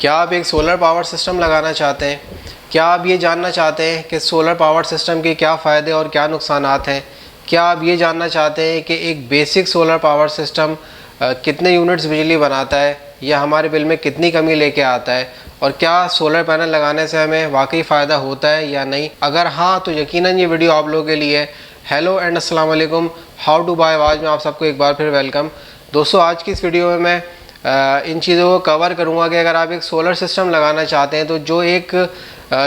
क्या आप एक सोलर पावर सिस्टम लगाना चाहते हैं? क्या आप ये जानना चाहते हैं कि सोलर पावर सिस्टम के क्या फ़ायदे और क्या नुकसानात हैं? क्या आप ये जानना चाहते हैं कि एक बेसिक सोलर पावर सिस्टम कितने यूनिट्स बिजली बनाता है या हमारे बिल में कितनी कमी लेके आता है, और क्या सोलर पैनल लगाने से हमें वाकई फ़ायदा होता है या नहीं? अगर हाँ तो यकीनन ये वीडियो आप लोगों के लिए है। हेलो एंड अस्सलाम वालेकुम, हाउ टू बाय आवाज़ में आप सबको एक बार फिर वेलकम। दोस्तों, आज की इस वीडियो में मैं इन चीज़ों को कवर करूंगा कि अगर आप एक सोलर सिस्टम लगाना चाहते हैं तो जो एक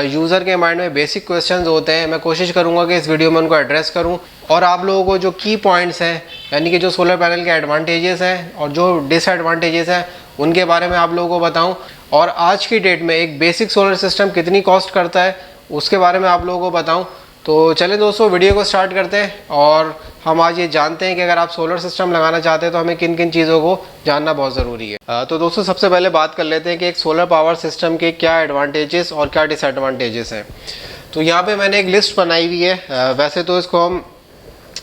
यूज़र के माइंड में बेसिक क्वेश्चंस होते हैं, मैं कोशिश करूंगा कि इस वीडियो में उनको एड्रेस करूं और आप लोगों को जो की पॉइंट्स हैं, यानी कि जो सोलर पैनल के एडवांटेजेस हैं और जो डिसएडवांटेजेस हैं, उनके बारे में आप लोगों को बताऊं। और आज की डेट में एक बेसिक सोलर सिस्टम कितनी कॉस्ट करता है उसके बारे में आप लोगों को बताऊँ। तो चलें दोस्तों, वीडियो को स्टार्ट करते हैं और हम आज ये जानते हैं कि अगर आप सोलर सिस्टम लगाना चाहते हैं तो हमें किन किन चीज़ों को जानना बहुत ज़रूरी है। तो दोस्तों, सबसे पहले बात कर लेते हैं कि एक सोलर पावर सिस्टम के क्या एडवांटेजेस और क्या डिसएडवांटेजेस हैं। तो यहाँ पे मैंने एक लिस्ट बनाई हुई है। वैसे तो इसको हम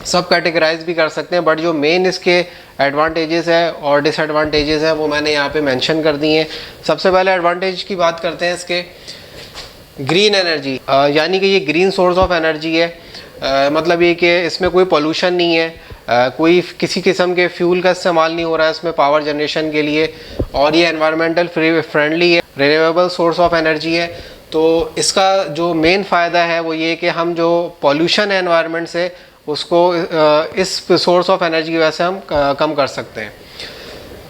सब कैटेगराइज भी कर सकते हैं, बट जो मेन इसके एडवांटेजेस है और डिसएडवांटेजेस हैं वो मैंने यहाँ पे मेंशन कर दिए हैं। सबसे पहले एडवांटेज की बात करते हैं इसके। ग्रीन एनर्जी, यानी कि ये ग्रीन सोर्स ऑफ एनर्जी है। मतलब ये कि इसमें कोई पोल्यूशन नहीं है, कोई किसी किस्म के फ्यूल का इस्तेमाल नहीं हो रहा है इसमें पावर जनरेशन के लिए, और ये एनवायरमेंटल फ्रेंडली है, रिन्यूएबल सोर्स ऑफ एनर्जी है। तो इसका जो मेन फ़ायदा है वो ये कि हम जो पोल्यूशन है एनवायरनमेंट से, उसको इस सोर्स ऑफ एनर्जी की वजह से हम कम कर सकते हैं।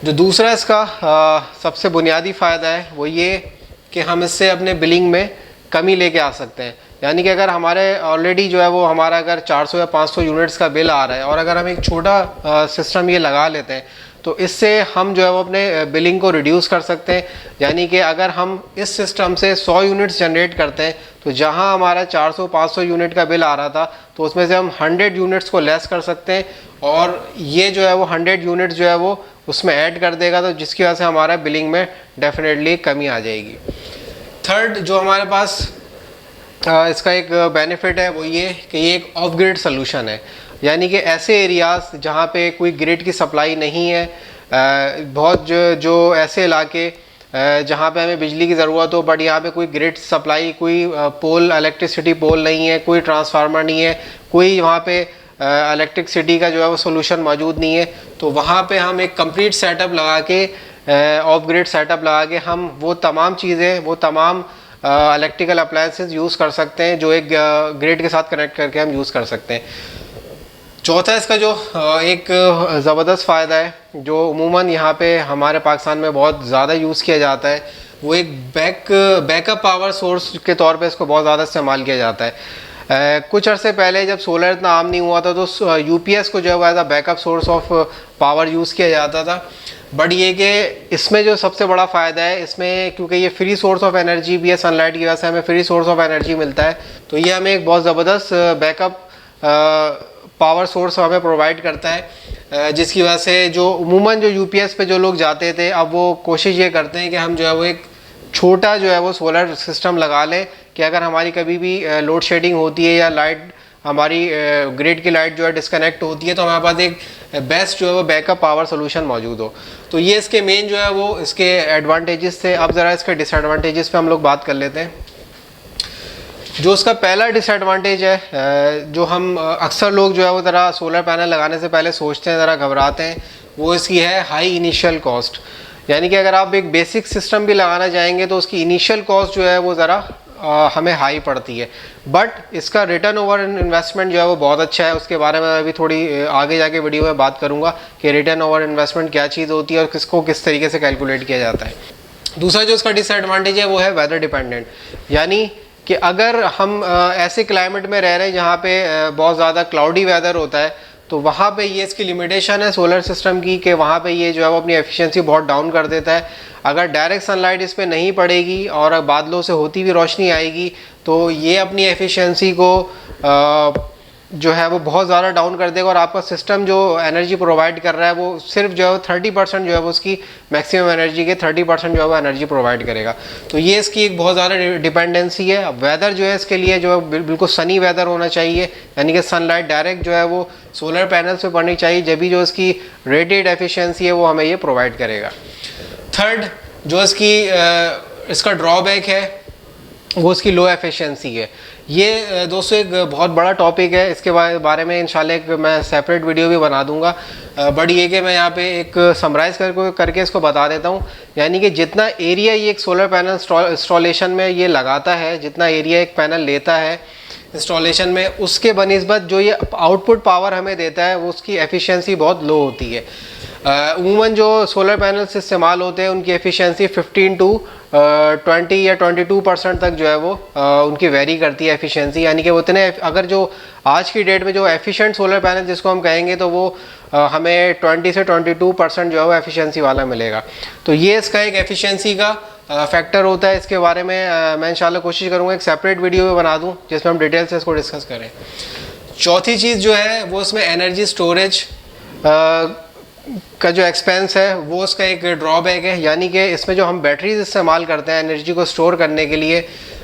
जो दूसरा इसका सबसे बुनियादी फ़ायदा है वो ये कि हम इससे अपने बिलिंग में कमी लेके आ सकते हैं। यानी कि अगर हमारे ऑलरेडी जो है वो हमारा अगर 400 या 500 यूनिट्स का बिल आ रहा है और अगर हम एक छोटा सिस्टम ये लगा लेते हैं तो इससे हम जो है वो अपने बिलिंग को रिड्यूस कर सकते हैं। यानी कि अगर हम इस सिस्टम से 100 यूनिट्स जनरेट करते हैं तो जहां हमारा 400-500 यूनिट का बिल आ रहा था तो उसमें से हम 100 यूनिट्स को लेस कर सकते हैं, और ये जो है वो 100 यूनिट्स जो है वो उसमें ऐड कर देगा, तो जिसकी वजह से हमारा बिलिंग में डेफिनेटली कमी आ जाएगी। थर्ड जो हमारे पास इसका एक बेनिफिट है वो ये कि ये एक ऑफ ग्रिड सोल्यूशन है। यानी कि ऐसे एरियाज़ जहाँ पे कोई ग्रिड की सप्लाई नहीं है, बहुत जो ऐसे इलाके जहाँ पे हमें बिजली की ज़रूरत हो बट यहाँ पे कोई ग्रिड सप्लाई, कोई पोल, इलेक्ट्रिसिटी पोल नहीं है, कोई ट्रांसफार्मर नहीं है, कोई वहाँ पे इलेक्ट्रिसिटी का जो है वो सोल्यूशन मौजूद नहीं है, तो वहाँ पे हम एक कंप्लीट सेटअप लगा के, ऑफ ग्रिड सेटअप लगा के हम वो तमाम चीज़ें, वो तमाम इलेक्ट्रिकल अप्लायंसेस यूज़ कर सकते हैं जो एक ग्रिड के साथ कनेक्ट करके हम यूज़ कर सकते हैं। चौथा इसका जो एक ज़बरदस्त फ़ायदा है जो उमूमन यहाँ पे हमारे पाकिस्तान में बहुत ज़्यादा यूज़ किया जाता है, वो एक बैकअप पावर सोर्स के तौर पे इसको बहुत ज़्यादा इस्तेमाल किया जाता है। कुछ अरसे पहले जब सोलर इतना आम नहीं हुआ था तो यूपीएस को जो है as a backup source of power use किया जाता था। बट ये कि इसमें जो सबसे बड़ा फ़ायदा है इसमें, क्योंकि ये फ्री सोर्स ऑफ एनर्जी भी है, सनलाइट की वजह से हमें फ्री सोर्स ऑफ एनर्जी मिलता है, तो ये हमें एक बहुत ज़बरदस्त बैकअप पावर सोर्स हमें प्रोवाइड करता है, जिसकी वजह से जो उमूमन जो यूपीएस पे जो लोग जाते थे अब वो कोशिश ये करते हैं कि हम जो है वो एक छोटा जो है वो सोलर सिस्टम लगा लें कि अगर हमारी कभी भी लोड शेडिंग होती है या लाइट, हमारी ग्रिड की लाइट जो है डिस्कनेक्ट होती है, तो हमारे पास एक बेस्ट जो है वो बैकअप पावर सोल्यूशन मौजूद हो। तो ये इसके मेन जो है वो इसके एडवांटेजेस थे। अब ज़रा इसके डिसएडवांटेजेस पे हम लोग बात कर लेते हैं। जो उसका पहला डिसएडवांटेज है, जो हम अक्सर लोग जो है वो ज़रा सोलर पैनल लगाने से पहले सोचते हैं, ज़रा घबराते हैं, वो इसकी है हाई इनिशियल कॉस्ट। यानी कि अगर आप एक बेसिक सिस्टम भी लगाना चाहेंगे तो उसकी इनिशियल कॉस्ट जो है वो ज़रा हमें हाई पड़ती है, बट इसका रिटर्न ओवर इन्वेस्टमेंट जो है वो बहुत अच्छा है। उसके बारे में मैं अभी थोड़ी आगे जाके वीडियो में बात करूंगा कि रिटर्न ओवर इन्वेस्टमेंट क्या चीज़ होती है और किसको किस तरीके से कैलकुलेट किया जाता है। दूसरा जो इसका डिसएडवांटेज है वो है वेदर डिपेंडेंट। यानी कि अगर हम ऐसे क्लाइमेट में रह रहे हैं जहाँ पे बहुत ज़्यादा क्लाउडी वेदर होता है, तो वहाँ पे ये इसकी लिमिटेशन है सोलर सिस्टम की कि वहाँ पे ये जो है वो अपनी एफिशिएंसी बहुत डाउन कर देता है। अगर डायरेक्ट सनलाइट इस पर नहीं पड़ेगी और बादलों से होती हुई रोशनी आएगी तो ये अपनी एफिशिएंसी को जो है वो बहुत ज़्यादा डाउन कर देगा, और आपका सिस्टम जो एनर्जी प्रोवाइड कर रहा है वो सिर्फ जो है 30% जो है वो उसकी मैक्सिमम एनर्जी के 30% जो है वो एनर्जी प्रोवाइड करेगा। तो ये इसकी एक बहुत ज़्यादा डिपेंडेंसी है। वेदर जो है इसके लिए जो है बिल्कुल सनी वेदर होना चाहिए, यानी कि सनलाइट डायरेक्ट जो है वो सोलर पैनल से पड़नी चाहिए, जब भी जो इसकी रेटेड एफिशिएंसी है वो हमें ये प्रोवाइड करेगा। थर्ड जो इसका ड्रॉबैक है वो इसकी लो एफिशिएंसी है। ये दोस्तों एक बहुत बड़ा टॉपिक है, इसके बारे में इंशाल्लाह एक मैं सेपरेट वीडियो भी बना दूंगा, बट ये कि मैं यहाँ पे एक समराइज़ करके इसको बता देता हूँ। यानी कि जितना एरिया ये एक सोलर पैनल इंस्टॉलेशन में ये लगाता है, जितना एरिया एक पैनल लेता है इंस्टॉलेशन में, उसके बनिस्बत जो ये आउटपुट पावर हमें देता है वो उसकी एफिशिएंसी बहुत लो होती है। उमूमन जो सोलर पैनल्स इस्तेमाल होते हैं उनकी एफिशिएंसी 15 to 20 या 22% तक जो है वो उनकी वेरी करती है एफिशिएंसी। यानी कि वो इतने, अगर जो आज की डेट में जो एफिशिएंट सोलर पैनल जिसको हम कहेंगे तो वो हमें 20 से 22% जो है वो एफिशिएंसी वाला मिलेगा। तो ये इसका एक एफिशिएंसी का फैक्टर होता है। इसके बारे में मैं इंशाल्लाह कोशिश करूँगा एक सेपरेट वीडियो भी बना दूँ जिसमें हम डिटेल से इसको डिस्कस करें। चौथी चीज़ जो है वो इसमें एनर्जी स्टोरेज का जो एक्सपेंस है वो उसका एक ड्रॉबैक है। यानी कि इसमें जो हम बैटरीज इस्तेमाल करते हैं एनर्जी को स्टोर करने के लिए,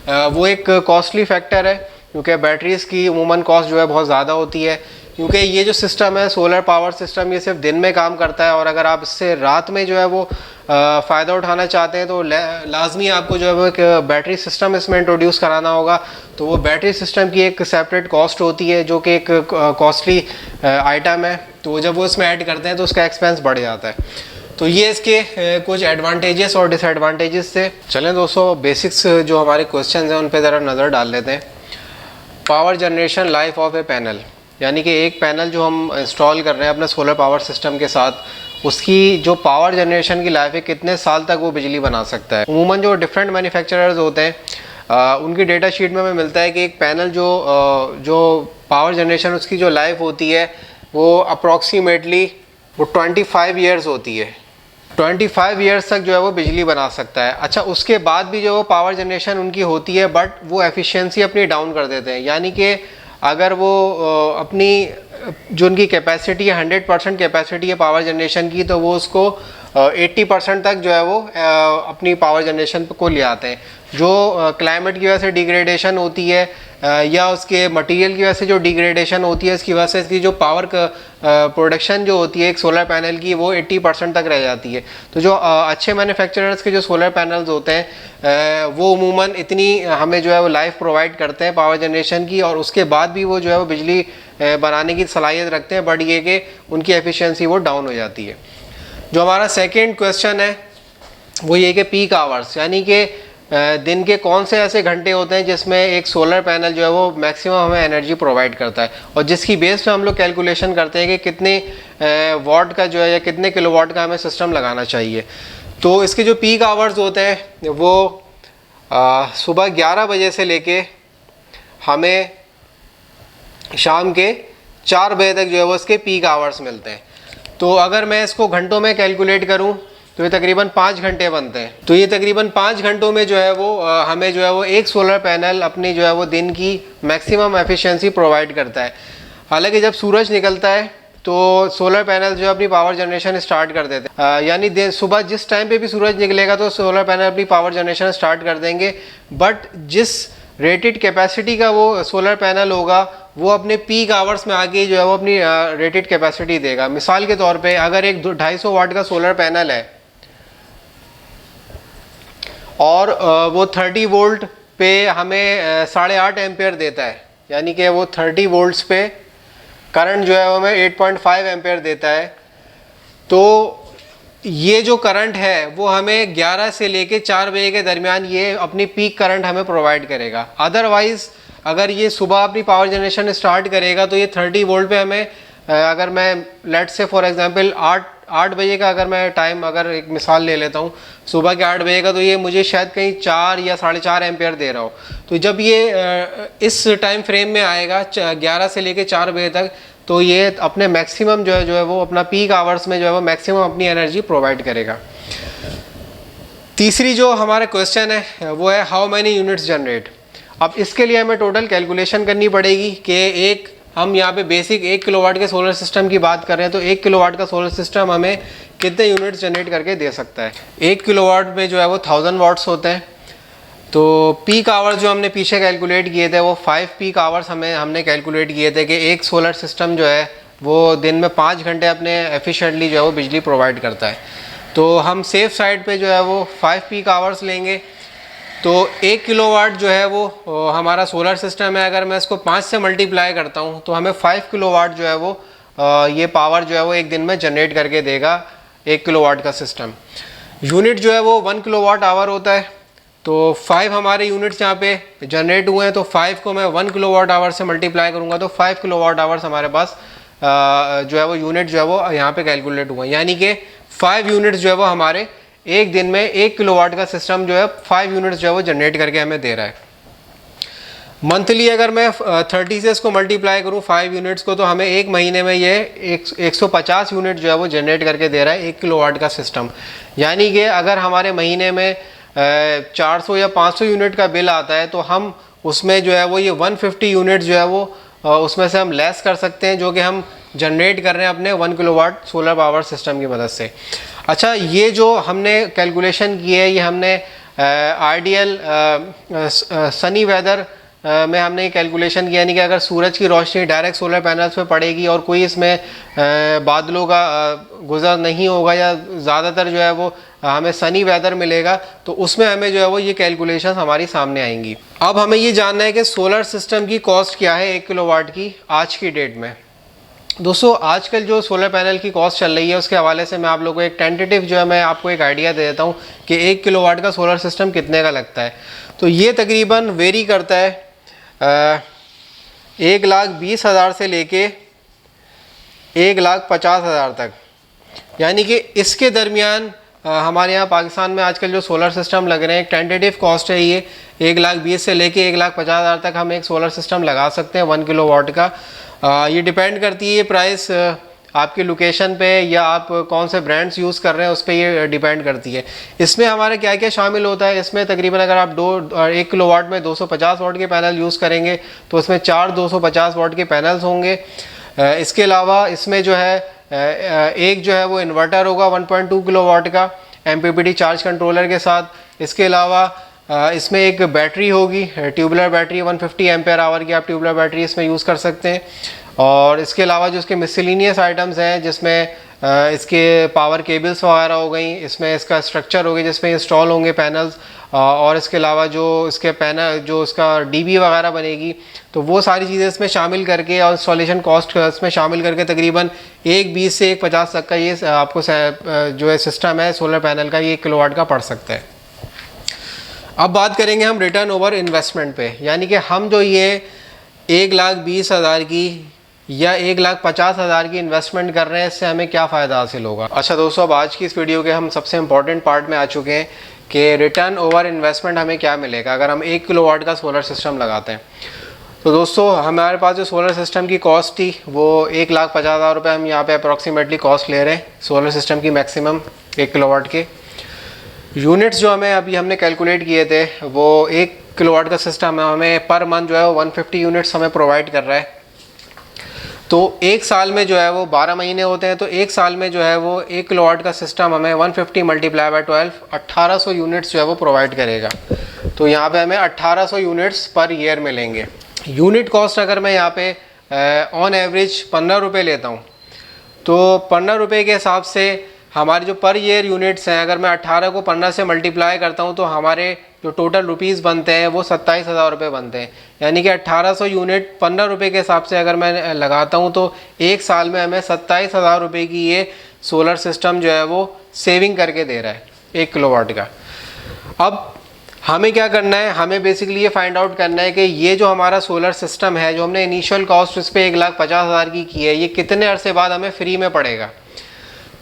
वो एक कॉस्टली फैक्टर है, क्योंकि बैटरीज की अमूमन कॉस्ट जो है बहुत ज़्यादा होती है। क्योंकि ये जो सिस्टम है सोलर पावर सिस्टम, ये सिर्फ दिन में काम करता है, और अगर आप इससे रात में जो है वो फ़ायदा उठाना चाहते हैं तो लाजमी आपको जो है वो एक बैटरी सिस्टम इसमें इंट्रोड्यूस कराना होगा। तो वो बैटरी सिस्टम की एक सेपरेट कॉस्ट होती है जो कि एक कॉस्टली आइटम है। तो जब वो इसमें ऐड करते हैं तो उसका एक्सपेंस बढ़ जाता है। तो ये इसके कुछ एडवांटेजेस और डिसएडवांटेजेस थे। चलें दोस्तों, बेसिक्स जो हमारे क्वेश्चन हैं उन पर ज़रा नज़र डाल लेते हैं। Power generation life of A panel, यानी कि एक पैनल जो हम इंस्टॉल कर रहे हैं अपने सोलर पावर सिस्टम के साथ, उसकी जो पावर जनरेशन की लाइफ है, कितने साल तक वो बिजली बना सकता है। अमूमन जो डिफरेंट मैन्युफैक्चरर्स होते हैं उनकी डेटा शीट में हमें मिलता है कि एक पैनल जो पावर जनरेशन उसकी जो लाइफ होती है वो अप्रॉक्सीमेटली वो 25 ईयर्स होती है। 25 ईयर्स तक जो है वो बिजली बना सकता है। अच्छा, उसके बाद भी जो वो पावर जनरेशन उनकी होती है, बट वो एफिशिएंसी अपनी डाउन कर देते हैं। यानी कि अगर वो अपनी जो उनकी कैपेसिटी है 100% कैपेसिटी है पावर जनरेशन की, तो वो उसको 80% तक जो है वो अपनी पावर जनरेशन को ले आते हैं। जो क्लाइमेट की वजह से डिग्रेडेशन होती है या उसके मटेरियल की वजह से जो डिग्रेडेशन होती है, इसकी वजह से इसकी जो पावर प्रोडक्शन जो होती है एक सोलर पैनल की वो 80% तक रह जाती है। तो जो अच्छे मैन्युफैक्चरर्स के जो सोलर पैनल्स होते हैं वो अमूमन इतनी हमें जो है वो लाइफ प्रोवाइड करते हैं पावर जनरेशन की, और उसके बाद भी वो जो है वो बिजली बनाने की सलाहियत रखते हैं, बट ये कि उनकी एफिशिएंसी वो डाउन हो जाती है। जो हमारा सेकेंड क्वेश्चन है वो ये कि पीक आवर्स, यानी कि दिन के कौन से ऐसे घंटे होते हैं जिसमें एक सोलर पैनल जो है वो मैक्सिमम हमें एनर्जी प्रोवाइड करता है, और जिसकी बेस पे हम लोग कैलकुलेशन करते हैं कि कितने वाट का जो है या कितने किलोवाट का हमें सिस्टम लगाना चाहिए। तो इसके जो पीक आवर्स होते हैं वो सुबह 11 बजे से लेके हमें शाम के 4 बजे तक जो है वो इसके पीक आवर्स मिलते हैं। तो अगर मैं इसको घंटों में कैलकुलेट करूं तो ये तकरीबन 5 घंटे बनते हैं। तो ये तकरीबन 5 घंटों में जो है वो हमें जो है वो एक सोलर पैनल अपनी जो है वो दिन की मैक्सिमम एफिशिएंसी प्रोवाइड करता है। हालांकि जब सूरज निकलता है तो सोलर पैनल जो है अपनी पावर जनरेशन स्टार्ट कर देते हैं, यानी सुबह जिस टाइम पे भी सूरज निकलेगा तो सोलर पैनल अपनी पावर जनरेशन स्टार्ट कर देंगे, बट जिस रेटेड कैपेसिटी का वो सोलर पैनल होगा वो अपने पीक आवर्स में आके जो है वो अपनी रेटेड कैपेसिटी देगा। मिसाल के तौर पे अगर एक 250 वाट का सोलर पैनल है और वो 30 वोल्ट पे हमें 8.5 एम्पेयर देता है, यानी कि वो 30 वोल्ट्स पे करंट जो है वो हमें 8.5 एम्पेयर देता है, तो ये जो करंट है वो हमें 11 से लेके 4 बजे के दरमियान ये अपनी पीक करंट हमें प्रोवाइड करेगा। अदरवाइज़ अगर ये सुबह अपनी पावर जनरेशन स्टार्ट करेगा तो ये 30 वोल्ट पे हमें, अगर मैं लेट से फॉर एग्जांपल 8 बजे का अगर मैं टाइम अगर एक मिसाल ले लेता हूँ सुबह के 8 बजे का, तो ये मुझे शायद कहीं 4 या 4.5 एम्पेयर दे रहा हो। तो जब ये इस टाइम फ्रेम में आएगा 11 से लेके 4 बजे तक, तो ये अपने मैक्सिमम जो है वो अपना पीक आवर्स में जो है वो मैक्सिमम अपनी एनर्जी प्रोवाइड करेगा। तीसरी जो हमारा क्वेश्चन है वो है हाउ मैनी यूनिट्स जनरेट। अब इसके लिए हमें टोटल कैलकुलेशन करनी पड़ेगी कि हम यहाँ पे बेसिक 1 किलोवाट के सोलर सिस्टम की बात कर रहे हैं, तो 1 किलोवाट का सोलर सिस्टम हमें कितने यूनिट्स जनरेट करके दे सकता है। 1 किलोवाट में जो है वो 1000 वाट्स होते हैं। तो पीक आवर्स जो हमने पीछे कैलकुलेट किए थे वो 5 पीक आवर्स हमने कैलकुलेट किए थे कि एक सोलर सिस्टम जो है वो दिन में 5 घंटे अपने एफिशिएंटली जो है वो बिजली प्रोवाइड करता है। तो हम सेफ साइड पे जो है वो 5 पीक आवर्स लेंगे। तो 1 किलोवाट जो है वो हमारा सोलर सिस्टम है, अगर मैं इसको 5 से मल्टीप्लाई करता हूँ तो हमें 5 किलोवाट जो है वो ये पावर जो है वो एक दिन में जनरेट करके देगा 1 किलोवाट का सिस्टम। यूनिट जो है वो 1 किलोवाट आवर होता है। तो 5 हमारे यूनिट्स यहाँ पे जनरेट हुए हैं, तो 5 को मैं 1 किलोवाट आवर से मल्टीप्लाई करूँगा तो 5 किलोवाट आवर्स हमारे पास जो है वो यूनिट जो है वो यहाँ पे कैलकुलेट हुआ, यानी कि 5 यूनिट्स जो है वो हमारे एक दिन में 1 किलोवाट का सिस्टम जो है 5 यूनिट्स जो है वो जनरेट करके हमें दे रहा है। मंथली अगर मैं 30 से इसको मल्टीप्लाई करूँ 5 यूनिट्स को, तो हमें एक महीने में ये 150 यूनिट जो है वो जनरेट करके दे रहा है 1 किलोवाट का सिस्टम। यानी कि अगर हमारे महीने में 400 या 500 यूनिट का बिल आता है तो हम उसमें जो है वो ये 150 यूनिट जो है वो उसमें से हम लेस कर सकते हैं, जो कि हम जनरेट कर रहे हैं अपने 1 किलोवाट सोलर पावर सिस्टम की मदद से। अच्छा, ये जो हमने कैलकुलेशन की है ये हमने आइडियल सनी वेदर में हमने ये कैलकुलेशन किया, यानी कि अगर सूरज की रोशनी डायरेक्ट सोलर पैनल्स पे पड़ेगी और कोई इसमें बादलों का गुजर नहीं होगा या ज़्यादातर जो है वो हमें सनी वेदर मिलेगा, तो उसमें हमें जो है वो ये कैलकुलेशन हमारी सामने आएंगी। अब हमें ये जानना है कि सोलर सिस्टम की कॉस्ट क्या है 1 किलोवाट की आज की डेट में। दोस्तों, आजकल जो सोलर पैनल की कॉस्ट चल रही है उसके हवाले से मैं आप लोगों को एक टेंटेटिव जो है मैं आपको एक आइडिया दे देता हूँ कि 1 किलोवाट का सोलर सिस्टम कितने का लगता है। तो ये तकरीबन वेरी करता है 1,20,000 से लेके 1,50,000 तक, यानी कि इसके दरमियान हमारे यहाँ पाकिस्तान में आजकल जो सोलर सिस्टम लग रहे हैं एक टेंटेटिव कॉस्ट है ये 1,20,000 से लेके 1,50,000 तक हम एक सोलर सिस्टम लगा सकते हैं 1 किलोवाट का। ये डिपेंड करती है ये प्राइस आपकी लोकेशन पे या आप कौन से ब्रांड्स यूज़ कर रहे हैं उस पर ये डिपेंड करती है। इसमें हमारे क्या क्या शामिल होता है, इसमें तकरीबन अगर आप 1 किलोवाट में 250 वाट के पैनल यूज़ करेंगे तो उसमें 4 250 वाट के पैनल्स होंगे। इसके अलावा इसमें जो है एक जो है वो इन्वर्टर होगा 1.2 किलोवाट का MPPT चार्ज कंट्रोलर के साथ। इसके अलावा इसमें एक बैटरी होगी, ट्यूबुलर बैटरी 150 एम्पेयर आवर की आप ट्यूबुलर बैटरी इसमें यूज़ कर सकते हैं। और इसके अलावा जो इसके मिसलिनियस आइटम्स हैं जिसमें इसके पावर केबल्स वगैरह हो गई, इसमें इसका स्ट्रक्चर होगी जिसमें इंस्टॉल होंगे पैनल्स, और इसके अलावा जो इसके पैनल जो इसका DB वगैरह बनेगी, तो वो सारी चीज़ें इसमें शामिल करके और इंस्टॉलेशन कॉस्ट इसमें शामिल करके तकरीबन 1,20 से 1,50 तक का ये आपको जो है सिस्टम है सोलर पैनल का ये 1 किलोवाट का पड़ सकता है। अब बात करेंगे हम रिटर्न ओवर इन्वेस्टमेंट पे, यानी कि हम जो ये 1,20,000 की या 1,50,000 की इन्वेस्टमेंट कर रहे हैं इससे हमें क्या फ़ायदा हासिल होगा। अच्छा दोस्तों, अब आज की इस वीडियो के हम सबसे इम्पॉर्टेंट पार्ट में आ चुके हैं कि रिटर्न ओवर इन्वेस्टमेंट हमें क्या मिलेगा अगर हम 1 किलोवाट का सोलर सिस्टम लगाते हैं। तो दोस्तों, हमारे पास जो सोलर सिस्टम की कॉस्ट थी वो 1,50,000 रुपये हम यहाँ पे अप्रॉक्सीमेटली कॉस्ट ले रहे हैं सोलर सिस्टम की मैक्सिमम 1 किलोवाट के। यूनिट्स जो हमें अभी हमने कैलकुलेट किए थे वो 1 किलोवाट का सिस्टम है हमें पर मंथ जो है वो 150 यूनिट्स हमें प्रोवाइड कर रहा है। तो एक साल में जो है वो 12 महीने होते हैं, तो एक साल में जो है वो 1 किलोवाट का सिस्टम हमें 150 मल्टीप्लाई बाय 12 1800 यूनिट्स जो है वो प्रोवाइड करेगा। तो यहाँ पे हमें 1800 यूनिट्स पर ईयर मिलेंगे। यूनिट कॉस्ट अगर मैं यहाँ पे ऑन एवरेज 15 रुपये लेता हूँ, तो 15 रुपये के हिसाब से हमारे जो पर ईयर यूनिट्स हैं अगर मैं 18 को 15 से मल्टीप्लाई करता हूँ तो हमारे जो टोटल रुपीज़ बनते हैं वो 27,000 रुपये बनते हैं। यानी कि 1800 यूनिट 15 रुपये के हिसाब से अगर मैं लगाता हूँ तो एक साल में हमें 27,000 रुपये की ये सोलर सिस्टम जो है वो सेविंग करके दे रहा है 1 किलोवाट का। अब हमें क्या करना है, हमें बेसिकली ये फाइंड आउट करना है कि ये जो हमारा सोलर सिस्टम है जो हमने इनिशियल कॉस्ट इस पर 1,50,000 की है ये कितने अरसे बाद हमें फ्री में पड़ेगा।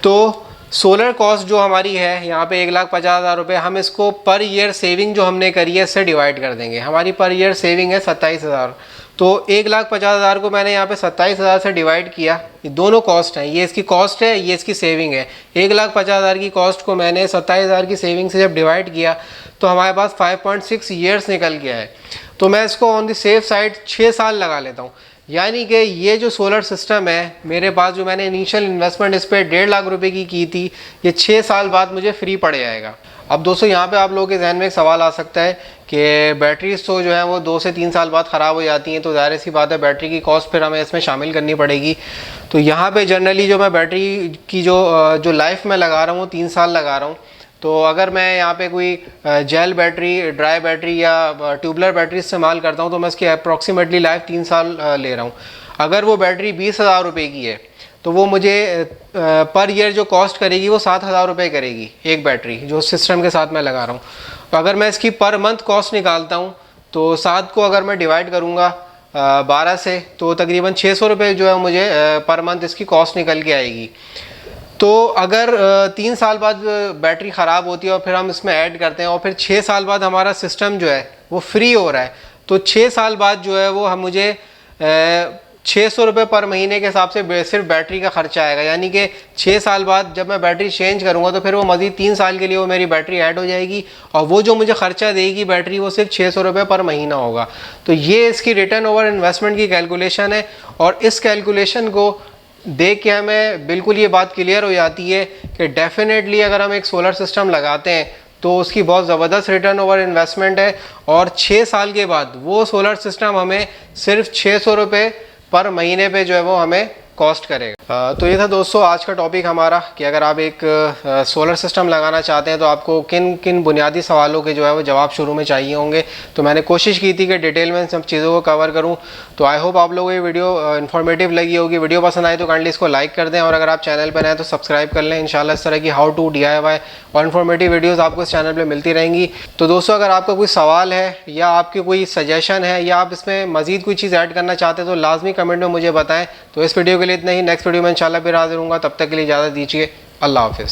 तो सोलर कॉस्ट जो हमारी है यहाँ पे 1,50,000 रुपये, हम इसको पर ईयर सेविंग जो हमने करी है इससे डिवाइड कर देंगे। हमारी पर ईयर सेविंग है 27,000, तो 1,50,000 को मैंने यहाँ पे 27,000 से डिवाइड किया। ये दोनों कॉस्ट हैं, ये इसकी कॉस्ट है ये इसकी सेविंग है। 1,50,000 की कॉस्ट को मैंने 27,000 की सेविंग से जब डिवाइड किया तो हमारे पास 5.6 ईयर्स निकल गया है। तो मैं इसको ऑन द सेफ साइड 6 साल लगा लेता हूँ, यानी कि ये जो सोलर सिस्टम है मेरे पास जो मैंने इनिशियल इन्वेस्टमेंट इस पर 1.5 लाख रुपए की थी ये 6 साल बाद मुझे फ्री पड़ जाएगा। अब दोस्तों यहाँ पे आप लोगों के जहन में एक सवाल आ सकता है कि बैटरीज तो जो है वो 2 से 3 साल बाद ख़राब हो जाती हैं, तो ज़ाहिर सी बात है बैटरी की कॉस्ट फिर हमें इसमें शामिल करनी पड़ेगी। तो यहाँ पे जनरली जो मैं बैटरी की जो लाइफ में लगा रहा हूँ 3 साल लगा रहा हूँ। तो अगर मैं यहाँ पे कोई जेल बैटरी, ड्राई बैटरी या ट्यूबलर बैटरी इस्तेमाल करता हूँ तो मैं इसकी अप्रॉक्सीमेटली लाइफ 3 साल ले रहा हूँ। अगर वो बैटरी 20,000 रुपये की है तो वो मुझे पर ईयर जो कॉस्ट करेगी वो 7,000 रुपये करेगी एक बैटरी, जो सिस्टम के साथ मैं लगा रहा हूँ। तो अगर मैं इसकी पर मंथ कॉस्ट निकालता हूँ तो 7 को अगर मैं डिवाइड करूँगा 12 से, तो तकरीबन 600 रुपये जो है मुझे पर मंथ इसकी कॉस्ट निकल के आएगी। तो अगर 3 साल बाद बैटरी ख़राब होती है और फिर हम इसमें ऐड करते हैं और फिर 6 साल बाद हमारा सिस्टम जो है वो फ्री हो रहा है, तो 6 साल बाद जो है वो हम मुझे 600 रुपये पर महीने के हिसाब से सिर्फ बैटरी का खर्चा आएगा। यानी कि 6 साल बाद जब मैं बैटरी चेंज करूँगा तो फिर वो मज़ीद 3 साल के लिए वो मेरी बैटरी ऐड हो जाएगी और वो जो मुझे खर्चा देगी बैटरी वो सिर्फ 600 रुपये पर महीना होगा। तो ये इसकी रिटर्न ओवर इन्वेस्टमेंट की कैलकुलेशन है और इस कैलकुलेशन को देख के हमें बिल्कुल ये बात क्लियर हो जाती है कि डेफिनेटली अगर हम एक सोलर सिस्टम लगाते हैं तो उसकी बहुत ज़बरदस्त रिटर्न ओवर इन्वेस्टमेंट है और 6 साल के बाद वो सोलर सिस्टम हमें सिर्फ 600 रुपये पर महीने पे जो है वो हमें कॉस्ट करेगा। तो ये था दोस्तों आज का टॉपिक हमारा कि अगर आप एक सोलर सिस्टम लगाना चाहते हैं तो आपको किन किन बुनियादी सवालों के जो है वो जवाब शुरू में चाहिए होंगे। तो मैंने कोशिश की थी कि डिटेल में इन सब चीज़ों को कवर करूं। तो आई होप आप लोगों को ये वीडियो इन्फॉर्मेटिव लगी होगी। वीडियो पसंद आई तो काइंडली इसको लाइक कर दें और अगर आप चैनल पर नए तो सब्सक्राइब कर लें। इंशाल्लाह इस तरह की हाउ टू DIY और इन्फॉर्मेटिव वीडियोज़ आपको इस चैनल पर मिलती रहेंगी। तो दोस्तों अगर आपका कोई सवाल है या आपकी कोई सजेशन है या आप इसमें मज़ीद कोई चीज़ ऐड करना चाहते हैं तो लाजमी कमेंट में मुझे बताएं। तो इस वीडियो के लिए इतना ही। नेक्स्ट वीडियो में इंशाल्लाह फिर हाजिर हूँगा। तब तक के लिए इजाज़त दीजिए। अल्लाह हाफ़िज़।